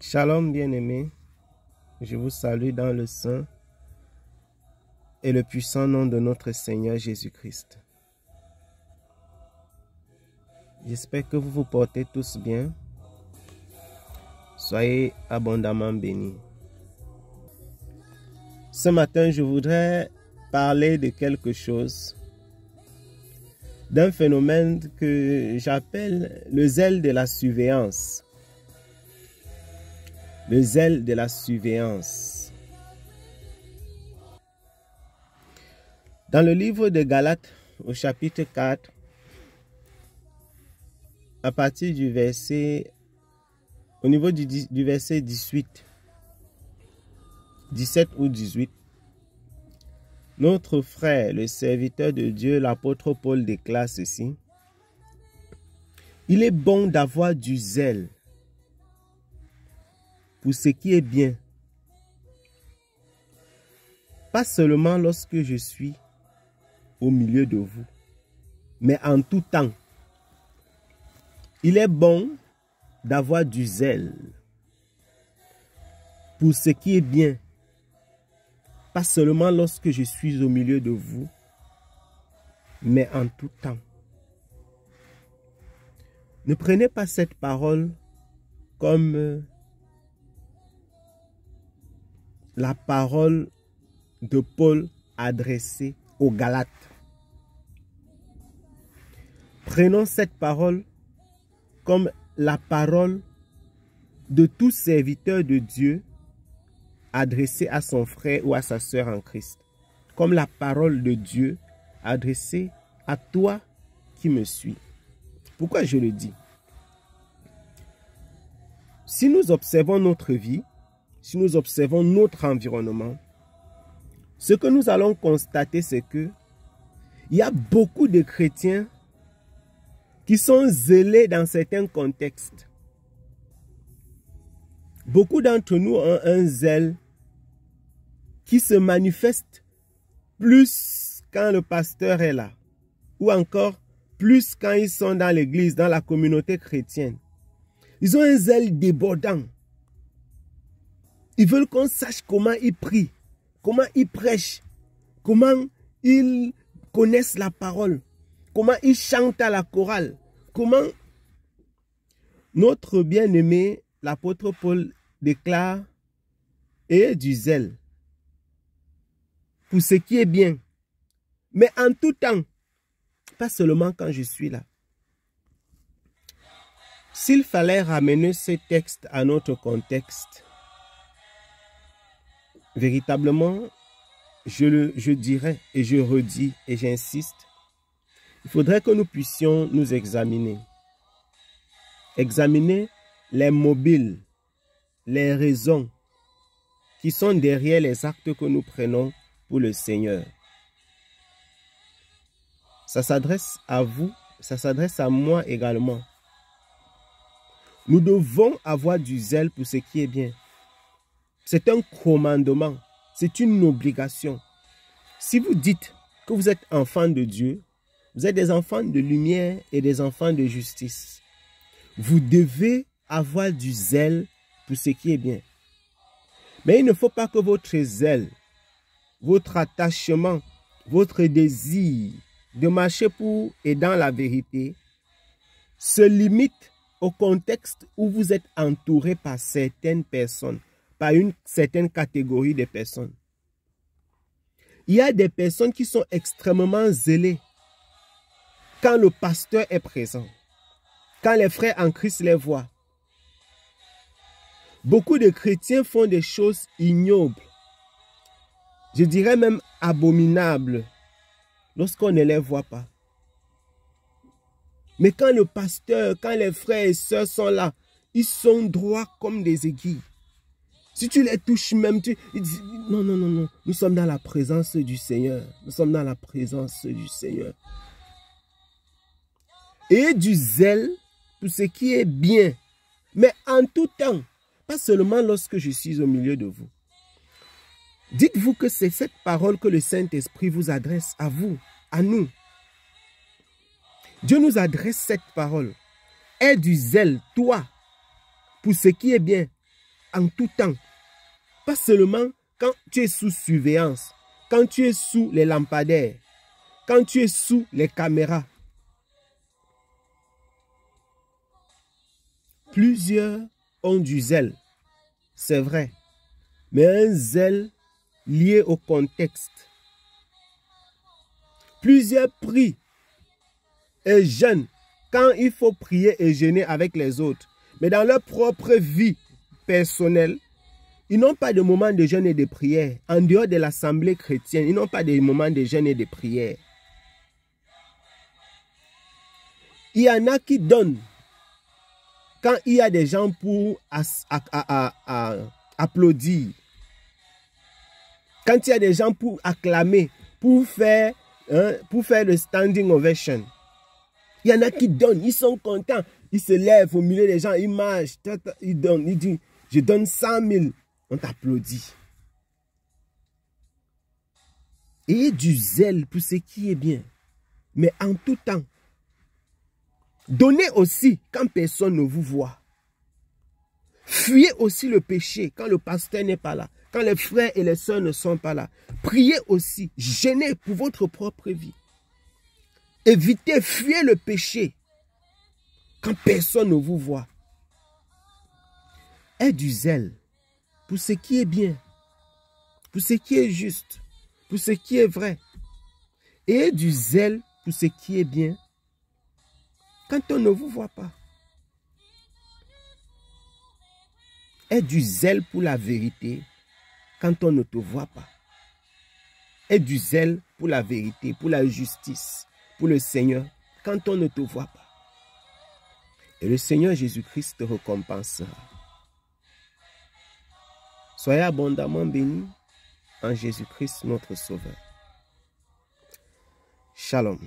Shalom bien-aimés, je vous salue dans le saint et le puissant nom de notre Seigneur Jésus-Christ. J'espère que vous vous portez tous bien. Soyez abondamment bénis. Ce matin, je voudrais parler de quelque chose, d'un phénomène que j'appelle le zèle de la surveillance. Le zèle de la surveillance. Dans le livre de Galates, au chapitre 4, à partir du verset, au niveau du verset 18, 17 ou 18, notre frère, le serviteur de Dieu, l'apôtre Paul déclare ceci: il est bon d'avoir du zèle pour ce qui est bien, pas seulement lorsque je suis au milieu de vous, mais en tout temps. Il est bon d'avoir du zèle pour ce qui est bien, pas seulement lorsque je suis au milieu de vous, mais en tout temps. Ne prenez pas cette parole comme la parole de Paul adressée aux Galates. Prenons cette parole comme la parole de tout serviteur de Dieu adressée à son frère ou à sa sœur en Christ. Comme la parole de Dieu adressée à toi qui me suis. Pourquoi je le dis? Si nous observons notre vie, si nous observons notre environnement, ce que nous allons constater, c'est que il y a beaucoup de chrétiens qui sont zélés dans certains contextes. Beaucoup d'entre nous ont un zèle qui se manifeste plus quand le pasteur est là, ou encore plus quand ils sont dans l'église, dans la communauté chrétienne. Ils ont un zèle débordant. Ils veulent qu'on sache comment ils prient, comment ils prêchent, comment ils connaissent la parole, comment ils chantent à la chorale, comment notre bien-aimé, l'apôtre Paul, déclare « ayez du zèle pour ce qui est bien, mais en tout temps, pas seulement quand je suis là ». S'il fallait ramener ce texte à notre contexte, véritablement, je dirais et je redis et j'insiste, il faudrait que nous puissions nous examiner. Examiner les mobiles, les raisons qui sont derrière les actes que nous prenons pour le Seigneur. Ça s'adresse à vous, ça s'adresse à moi également. Nous devons avoir du zèle pour ce qui est bien. C'est un commandement, c'est une obligation. Si vous dites que vous êtes enfants de Dieu, vous êtes des enfants de lumière et des enfants de justice, vous devez avoir du zèle pour ce qui est bien. Mais il ne faut pas que votre zèle, votre attachement, votre désir de marcher pour et dans la vérité se limite au contexte où vous êtes entouré par certaines personnes, par une certaine catégorie de personnes. Il y a des personnes qui sont extrêmement zélées quand le pasteur est présent, quand les frères en Christ les voient. Beaucoup de chrétiens font des choses ignobles, je dirais même abominables, lorsqu'on ne les voit pas. Mais quand le pasteur, quand les frères et sœurs sont là, ils sont droits comme des aiguilles. Si tu les touches même, ils disent non, non, non, non, nous sommes dans la présence du Seigneur. Nous sommes dans la présence du Seigneur. Et du zèle pour ce qui est bien, mais en tout temps, pas seulement lorsque je suis au milieu de vous. Dites-vous que c'est cette parole que le Saint-Esprit vous adresse à vous, à nous. Dieu nous adresse cette parole. Aie du zèle, toi, pour ce qui est bien, en tout temps. Pas seulement quand tu es sous surveillance, quand tu es sous les lampadaires, quand tu es sous les caméras. Plusieurs ont du zèle, c'est vrai, mais un zèle lié au contexte. Plusieurs prient et jeûnent quand il faut prier et jeûner avec les autres. Mais dans leur propre vie personnelle, ils n'ont pas de moment de jeûne et de prière. En dehors de l'assemblée chrétienne, ils n'ont pas de moment de jeûne et de prière. Il y en a qui donnent quand il y a des gens pour applaudir. Quand il y a des gens pour acclamer, pour faire le standing ovation. Il y en a qui donnent, ils sont contents. Ils se lèvent au milieu des gens, ils marchent, ils donnent, ils disent, je donne 100 000. On t'applaudit. Ayez du zèle pour ce qui est bien, mais en tout temps. Donnez aussi quand personne ne vous voit. Fuyez aussi le péché quand le pasteur n'est pas là, quand les frères et les sœurs ne sont pas là. Priez aussi, jeûnez pour votre propre vie. Évitez, fuyez le péché quand personne ne vous voit. Ayez du zèle pour ce qui est bien, pour ce qui est juste, pour ce qui est vrai. Ayez du zèle pour ce qui est bien quand on ne vous voit pas. Aie du zèle pour la vérité quand on ne te voit pas. Aie du zèle pour la vérité, pour la justice, pour le Seigneur quand on ne te voit pas. Et le Seigneur Jésus-Christ te récompensera. Soyez abondamment bénis en Jésus-Christ notre Sauveur. Shalom.